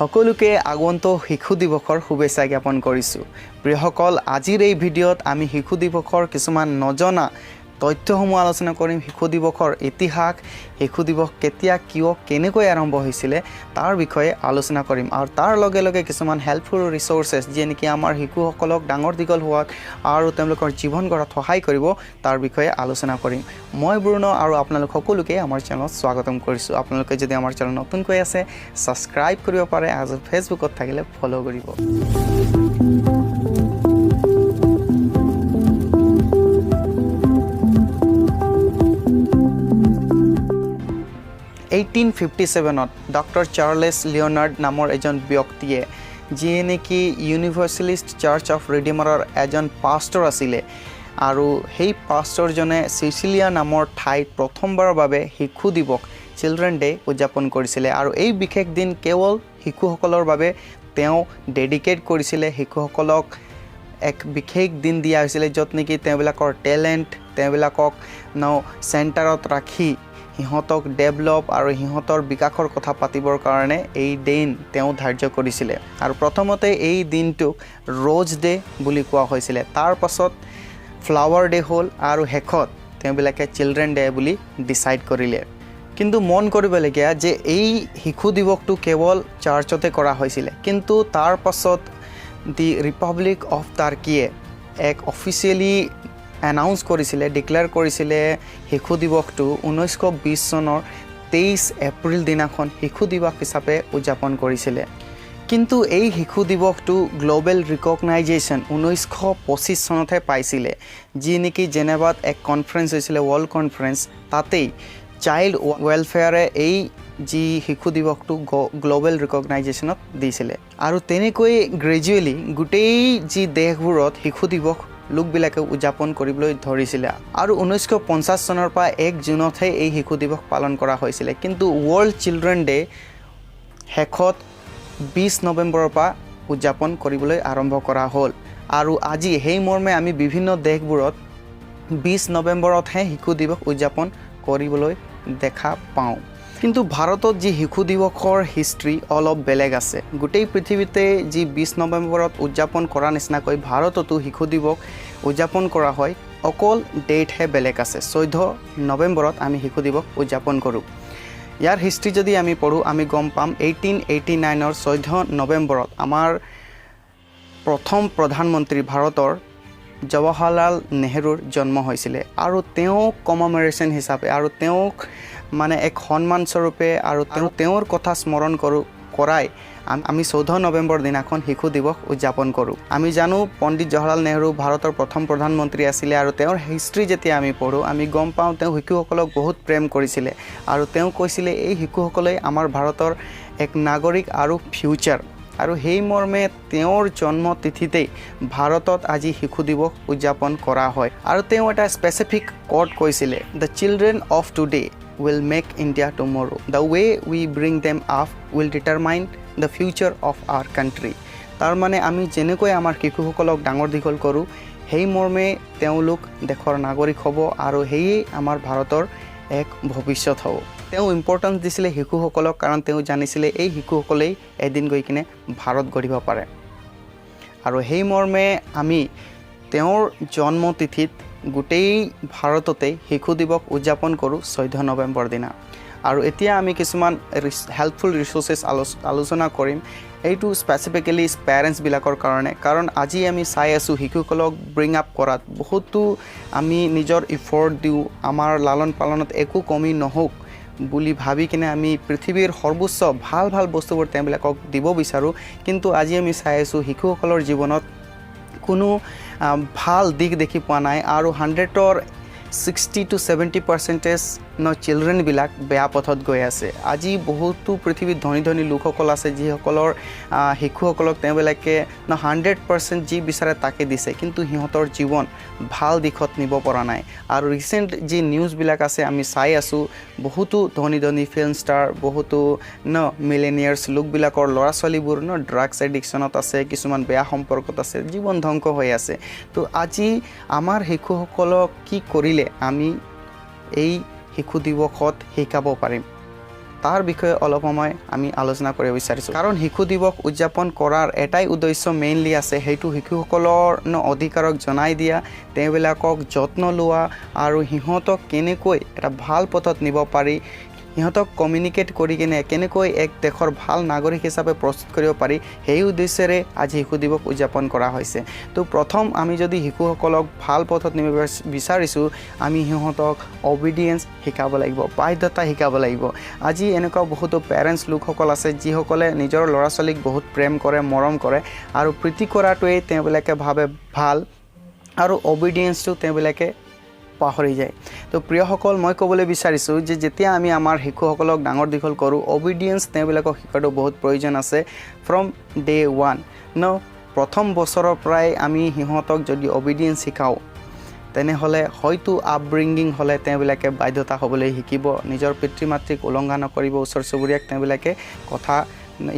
সকলোকে আগন্তুক শিশু দিৱসৰ শুভেচ্ছা জ্ঞাপন কৰিছোঁ। প্ৰিয়সকল, আজিৰ এই ভিডিঅ'ত আমি শিশু দিৱসৰ কিছুমান নজনা তথ্যসমূহ আলোচনা কৰিম। শিশু দিৱসৰ ইতিহাস, শিশু দিৱস কেতিয়া, কিয়, কেনেকৈ আৰম্ভ হৈছিলে তাৰ বিষয়ে আলোচনা কৰিম। আৰু তাৰ লগে লগে কিছুমান হেল্পফুল ৰিচোৰ্চেছ যিয়ে নেকি আমাৰ শিশুসকলক ডাঙৰ দীঘল হোৱাত আৰু তেওঁলোকৰ জীৱন গঢ়াত সহায় কৰিব তাৰ বিষয়ে আলোচনা কৰিম। মই ব্ৰুন আৰু আপোনালোক সকলোকে আমাৰ চেনেলত স্বাগতম কৰিছোঁ। আপোনালোকে যদি আমাৰ চেনেল নতুনকৈ আছে ছাবস্ক্ৰাইব কৰিব পাৰে আৰু ফেচবুকত থাকিলে ফ'ল' কৰিব। 1857 ডক্টৰ চাৰ্লেছ লিঅ'নাৰ্ড নামৰ এজন ব্যক্তিয়ে যিয়ে নেকি ইউনিভাৰ্চেলিষ্ট চাৰ্চ অফ ৰিডিমাৰৰ এজন পাষ্টৰ আছিলে আৰু সেই পাষ্টৰজনে চিচিলিয়া নামৰ ঠাইত প্ৰথমবাৰৰ বাবে শিশু দিৱস চিলড্ৰেন ডে উদযাপন কৰিছিলে। আৰু এই বিশেষ দিন কেৱল শিশুসকলৰ বাবে তেওঁ ডেডিকেট কৰিছিলে। শিশুসকলক এক বিশেষ দিন দিয়া হৈছিলে য'ত নেকি তেওঁবিলাকৰ টেলেণ্ট তেওঁবিলাকক চেণ্টাৰত ৰাখি সিহঁতক ডেভেলপ আৰু সিহঁতৰ বিকাশৰ কথা পাতিবৰ কাৰণে এই দিন তেওঁ ধাৰ্য কৰিছিলে। আৰু প্ৰথমতে এই দিনটোক ৰ'জ ডে বুলি কোৱা হৈছিলে, তাৰ পাছত ফ্লাৱাৰ ডে হ'ল আৰু শেষত তেওঁবিলাকে চিলড্ৰেন ডে বুলি ডিচাইড কৰিলে। কিন্তু মন কৰিবলগীয়া যে এই শিশু দিৱসটো কেৱল চাৰ্চতে কৰা হৈছিলে, কিন্তু তাৰ পাছত দি ৰিপাব্লিক অফ টাৰ্কিয়ে এক অফিচিয়েলি এনাউন্স কৰিছিলে, ডিক্লেয়াৰ কৰিছিলে শিশু দিৱসটো 1920 চনৰ 23 এপ্ৰিল দিনাখন শিশু দিৱস হিচাপে উদযাপন কৰিছিলে। কিন্তু এই শিশু দিৱসটো গ্ল'বেল ৰিকগনাইজেশ্যন 1925 চনতহে পাইছিলে, যি নেকি জেনেভাত এক কনফাৰেঞ্চ হৈছিলে, ৱৰ্ল্ড কনফাৰেঞ্চ। তাতেই চাইল্ড ৱেলফেয়াৰে এই যি শিশু দিৱসটো গ্ল'বেল ৰিকগনাইজেশ্যনত দিছিলে। আৰু তেনেকৈ গ্ৰেজুৱেলি গোটেই যি দেশবোৰত শিশু দিৱস লোকবিলাকে উদযাপন কৰিবলৈ ধৰিছিলে। আৰু 1950 চনৰ পৰা 1 জুনতহে এই শিশু দিৱস পালন কৰা হৈছিলে। কিন্তু ৱৰ্ল্ড চিলড্ৰেন ডে শেষত 20 নৱেম্বৰৰ পৰা উদযাপন কৰিবলৈ আৰম্ভ কৰা হ'ল। আৰু আজি সেই মৰ্মে আমি বিভিন্ন দেশবোৰত 20 নৱেম্বৰতহে শিশু দিৱস উদযাপন কৰিবলৈ দেখা পাওঁ। কিন্তু ভাৰতত যি শিশু দিৱসৰ হিষ্ট্ৰী অলপ বেলেগ আছে। গোটেই পৃথিৱীতে যি 20 নৱেম্বৰত উদযাপন কৰা নিচিনাকৈ ভাৰততো শিশু দিৱস উদযাপন কৰা হয়, অকল ডেটহে বেলেগ আছে। 14 নৱেম্বৰত আমি শিশু দিৱস উদযাপন কৰোঁ। ইয়াৰ হিষ্ট্ৰী যদি আমি পঢ়োঁ আমি গম পাম 1889ৰ 14 নৱেম্বৰত আমাৰ প্ৰথম প্ৰধানমন্ত্ৰী ভাৰতৰ জৱাহৰলাল নেহৰুৰ জন্ম হৈছিলে। আৰু তেওঁক কমেমৰেশ্যন হিচাপে আৰু তেওঁক মানে এক সন্মান স্বৰূপে আৰু তেওঁৰ কথা স্মৰণ কৰাই আমি 14 নৱেম্বৰ দিনাখন শিশু দিৱস উদযাপন কৰোঁ। আমি জানো পণ্ডিত জৱাহৰলাল নেহৰু ভাৰতৰ প্ৰথম প্ৰধানমন্ত্ৰী আছিলে আৰু তেওঁৰ হিষ্ট্ৰী যেতিয়া আমি পঢ়োঁ আমি গম পাওঁ তেওঁ শিশুসকলক বহুত প্ৰেম কৰিছিলে। আৰু তেওঁ কৈছিলে এই শিশুসকলে আমাৰ ভাৰতৰ এক নাগৰিক আৰু ফিউচাৰ। আৰু সেই মৰ্মে তেওঁৰ জন্ম তিথিতেই ভাৰতত আজি শিশু দিৱস উদযাপন কৰা হয়। আৰু তেওঁ এটা স্পেচিফিক কোট কৈছিলে, the children of today will make India tomorrow. The way we bring them up will determine the future of our country. তাৰ মানে আমি যেনেকৈ আমাৰ শিশুসকলক ডাঙৰ দীঘল কৰোঁ সেই মৰ্মে তেওঁলোক দেশৰ নাগৰিক হ'ব আৰু সেয়ে আমাৰ ভাৰতৰ এক ভৱিষ্যত হ'ব। তেওঁ ইম্পৰ্টেঞ্চ দিছিলে শিশুসকলক, কাৰণ তেওঁ জানিছিলে এই শিশুসকলেই এদিন গৈ কিনে ভাৰত গঢ়িব পাৰে। আৰু সেই মৰ্মে আমি তেওঁৰ জন্মতিথিত গোটেই ভাৰততে শিশু দিৱস উদযাপন কৰোঁ 14 নৱেম্বৰ দিনা। আৰু এতিয়া আমি কিছুমান হেল্পফুল ৰিচোৰ্চেছ আলোচনা কৰিম। এইটো স্পেচিফিকেলি পেৰেণ্টছবিলাকৰ কাৰণে, কাৰণ আজি আমি চাই আছোঁ শিশুসকলক ব্ৰিং আপ কৰাত বহুতো আমি নিজৰ ইফৰ্ট দিওঁ, আমাৰ লালন পালনত একো কমি নহওক বুলি ভাবি কিনে আমি পৃথিৱীৰ সৰ্বোচ্চ ভাল ভাল বস্তুবোৰ তেওঁবিলাকক দিব বিচাৰোঁ। কিন্তু আজি আমি চাই আছোঁ শিশুসকলৰ জীৱনত কোনো ভাল দিশ দেখি পোৱা নাই আৰু 100ৰ 60 to 70% চিলড্ৰেনবিলাক বেয়া পথত গৈ আছে। আজি বহুতো পৃথিৱীত ধনী ধনী লোকসকল আছে যিসকলৰ শিশুসকলক তেওঁবিলাকে 100% যি বিচাৰে তাকে দিছে, কিন্তু সিহঁতৰ জীৱন ভাল দিশত নিব পৰা নাই। আৰু ৰিচেণ্ট যি নিউজবিলাক আছে আমি চাই আছোঁ বহুতো ধনী ধনী ফিল্ম ষ্টাৰ, বহুতো মিলেনিয়াৰ্ছ লোকবিলাকৰ ল'ৰা ছোৱালীবোৰ ড্ৰাগছ এডিকশ্যনত আছে, কিছুমান বেয়া সম্পৰ্কত আছে, জীৱন ধ্বংস হৈ আছে। তো আজি আমাৰ শিশুসকলক কি কৰিলে আমি এই শিশু দিৱসত শিকাব পাৰিম। তাৰ বিষয়ে অলপ সময় আমি আলোচনা কৰিব বিচাৰিছোঁ কাৰণ শিশু দিৱস উদযাপন কৰাৰ এটাই উদ্দেশ্য মেইনলি আছে সেইটো শিশুসকলৰ অধিকাৰক জনাই দিয়া তেওঁবিলাকক যত্ন লোৱা আৰু সিহঁতক কেনেকৈ এটা ভাল পথত নিব পাৰি সিহঁতক কমিউনিকেট কৰি কিনে কেনেকৈ এক দেশৰ ভাল নাগৰিক হিচাপে প্ৰস্তুত কৰিব পাৰি সেই উদ্দেশ্যেৰে আজি শিশু দিৱস উদযাপন কৰা হৈছে তো প্ৰথম আমি যদি শিশুসকলক ভাল পথত নিব বিচাৰিছোঁ আমি সিহঁতক অবিডিয়েন্স শিকাব লাগিব বাধ্যতা শিকাব লাগিব আজি এনেকুৱা বহুতো পেৰেণ্টছ লোকসকল আছে যিসকলে নিজৰ ল'ৰা ছোৱালীক বহুত প্ৰেম কৰে মৰম কৰে আৰু প্ৰীতি কৰাটোৱেই তেওঁবিলাকে ভাবে ভাল আৰু অবিডিয়েন্সটো তেওঁবিলাকে পাহৰি যায় তো প্ৰিয়সকল মই ক'বলৈ বিচাৰিছোঁ যে যেতিয়া আমি আমাৰ শিশুসকলক ডাঙৰ দীঘল কৰোঁ অবিডিয়েন্স তেওঁবিলাকক শিকাটো বহুত প্ৰয়োজন আছে ফ্ৰম ডে ওৱান প্ৰথম বছৰৰ পৰাই আমি সিহঁতক যদি অবিডিয়েন্স শিকাওঁ তেনেহ'লে হয়তো আপব্ৰিংগিং হ'লে তেওঁবিলাকে বাধ্যতা হ'বলৈ শিকিব নিজৰ পিতৃ মাতৃক উলংঘা নকৰিব ওচৰ চুবুৰীয়াক তেওঁবিলাকে কথা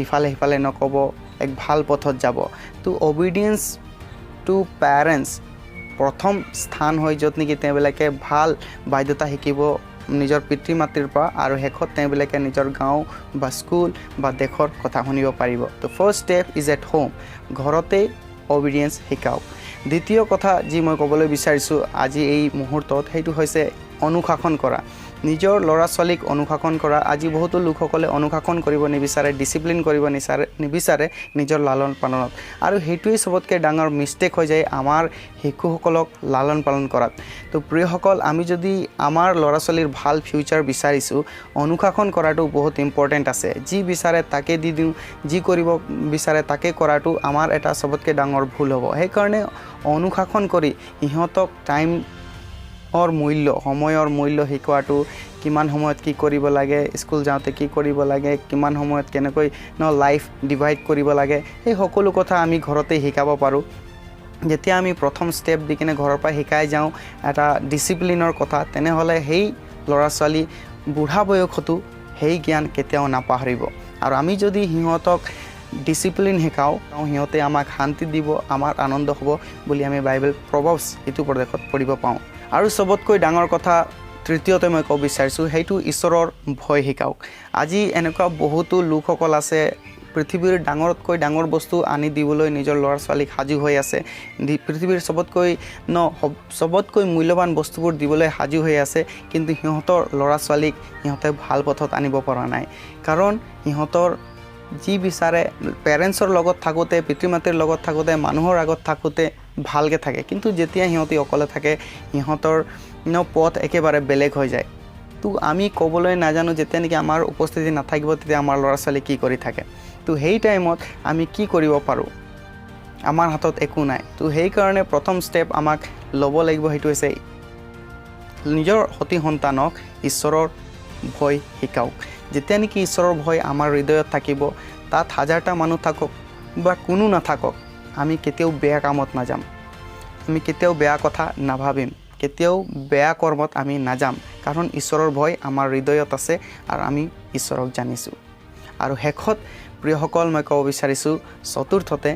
ইফালে সিফালে নক'ব এক ভাল পথত যাব তো অবিডিয়েন্স টু পেৰেণ্টছ প্ৰথম স্থান হয় য'ত নেকি তেওঁবিলাকে ভাল বাধ্যতা শিকিব নিজৰ পিতৃ মাতৃৰ পৰা আৰু শেষত তেওঁবিলাকে নিজৰ গাঁও বা স্কুল বা দেশৰ কথা শুনিব পাৰিব তো first step is at home ঘৰতেই অবিডিয়েন্স শিকাওক দ্বিতীয় কথা যি মই ক'বলৈ বিচাৰিছোঁ আজি এই মুহূৰ্তত সেইটো হৈছে অনুশাসন কৰা নিজৰ ল'ৰা ছোৱালীক অনুশাসন কৰা আজি বহুতো লোকসকলে অনুশাসন কৰিব নিবিচাৰে ডিচিপ্লিন কৰিব নিবিচাৰে নিজৰ লালন পালনত আৰু সেইটোৱেই চবতকৈ ডাঙৰ মিষ্টেক হৈ যায় আমাৰ শিশুসকলক লালন পালন কৰাত তো প্ৰিয়সকল আমি যদি আমাৰ ল'ৰা ছোৱালীৰ ভাল ফিউচাৰ বিচাৰিছোঁ অনুশাসন কৰাটো বহুত ইম্পৰ্টেণ্ট আছে যি বিচাৰে তাকে দি দিওঁ যি কৰিব বিচাৰে তাকে কৰাটো আমাৰ এটা চবতকৈ ডাঙৰ ভুল হ'ব সেইকাৰণে অনুশাসন কৰি সিহঁতক সময়ৰ মূল্য শিকোৱাটো কিমান সময়ত কি কৰিব লাগে স্কুল যাওঁতে কি কৰিব লাগে কিমান সময়ত কেনেকৈ লাইফ ডিভাইড কৰিব লাগে সেই সকলো কথা আমি ঘৰতে শিকাব পাৰোঁ যেতিয়া আমি প্ৰথম ষ্টেপ দি কিনে ঘৰৰ পৰা শিকাই যাওঁ এটা ডিচিপ্লিনৰ কথা তেনেহ'লে সেই ল'ৰা ছোৱালী বুঢ়া বয়সতো সেই জ্ঞান কেতিয়াও নাপাহৰিব আৰু আমি যদি সিহঁতক ডিচিপ্লিন শিকাওঁ সিহঁতে আমাক শান্তি দিব আমাৰ আনন্দ হ'ব বুলি আমি বাইবেল প্ৰভাৱছ এইটো প্ৰদেশত পঢ়িব পাওঁ আৰু চবতকৈ ডাঙৰ কথা তৃতীয়তে মই ক'ব বিচাৰিছোঁ সেইটো ঈশ্বৰৰ ভয় শিকাওক আজি এনেকুৱা বহুতো লোকসকল আছে পৃথিৱীৰ ডাঙৰতকৈ ডাঙৰ বস্তু আনি দিবলৈ নিজৰ ল'ৰা ছোৱালীক সাজু হৈ আছে পৃথিৱীৰ চবতকৈ মূল্যৱান বস্তুবোৰ দিবলৈ সাজু হৈ আছে কিন্তু সিহঁতৰ ল'ৰা ছোৱালীক সিহঁতে ভাল পথত আনিব পৰা নাই কাৰণ সিহঁতৰ যি বিচাৰে পেৰেণ্টছৰ লগত থাকোঁতে পিতৃ মাতৃৰ লগত থাকোঁতে মানুহৰ আগত থাকোঁতে ভালকৈ থাকে কিন্তু যেতিয়া সিহঁতি অকলে থাকে সিহঁতৰ পথ একেবাৰে বেলেগ হৈ যায় তো আমি ক'বলৈ নাজানো যেতিয়া নেকি আমাৰ উপস্থিতি নাথাকিব তেতিয়া আমাৰ ল'ৰা ছোৱালী কি কৰি থাকে তো সেই টাইমত আমি কি কৰিব পাৰোঁ আমাৰ হাতত একো নাই তো সেইকাৰণে প্ৰথম ষ্টেপ আমাক ল'ব লাগিব সেইটো হৈছে নিজৰ সতি সন্তানক ঈশ্বৰৰ ভয় শিকাওক যেতিয়া নেকি ঈশ্বৰৰ ভয় আমাৰ হৃদয়ত থাকিব তাত হাজাৰটা মানুহ থাকক বা কোনো নাথাকক আমি কেতিয়াও বেয়া কামত নাযাম আমি কেতিয়াও বেয়া কথা নাভাবিম কেতিয়াও বেয়া কৰ্মত আমি নাযাম কাৰণ ঈশ্বৰৰ ভয় আমাৰ হৃদয়ত আছে আৰু আমি ঈশ্বৰক জানিছোঁ আৰু শেষত প্ৰিয়সকল মই ক'ব বিচাৰিছোঁ চতুৰ্থতে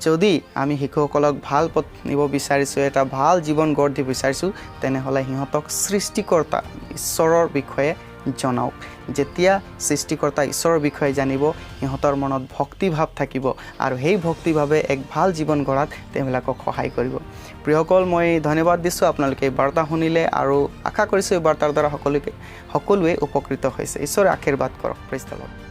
যদি আমি শিশুসকলক ভাল পথ নিব বিচাৰিছোঁ এটা ভাল জীৱন গঢ় দিব বিচাৰিছোঁ তেনেহ'লে সিহঁতক সৃষ্টিকৰ্তা ঈশ্বৰৰ বিষয়ে জনাওক যেতিয়া সৃষ্টিকৰ্তা ঈশ্বৰৰ বিষয়ে জানিব সিহঁতৰ মনত ভক্তিভাৱ থাকিব আৰু সেই ভক্তিভাৱে এক ভাল জীৱন গঢ়াত তেওঁবিলাকক সহায় কৰিব প্ৰিয়সকল মই ধন্যবাদ দিছোঁ আপোনালোকে এই বাৰ্তা শুনিলে আৰু আশা কৰিছোঁ এই বাৰ্তাৰ দ্বাৰা সকলোৱে উপকৃত হৈছে ঈশ্বৰে আশীৰ্বাদ কৰক প্ৰেইজ দ্য লৰ্ড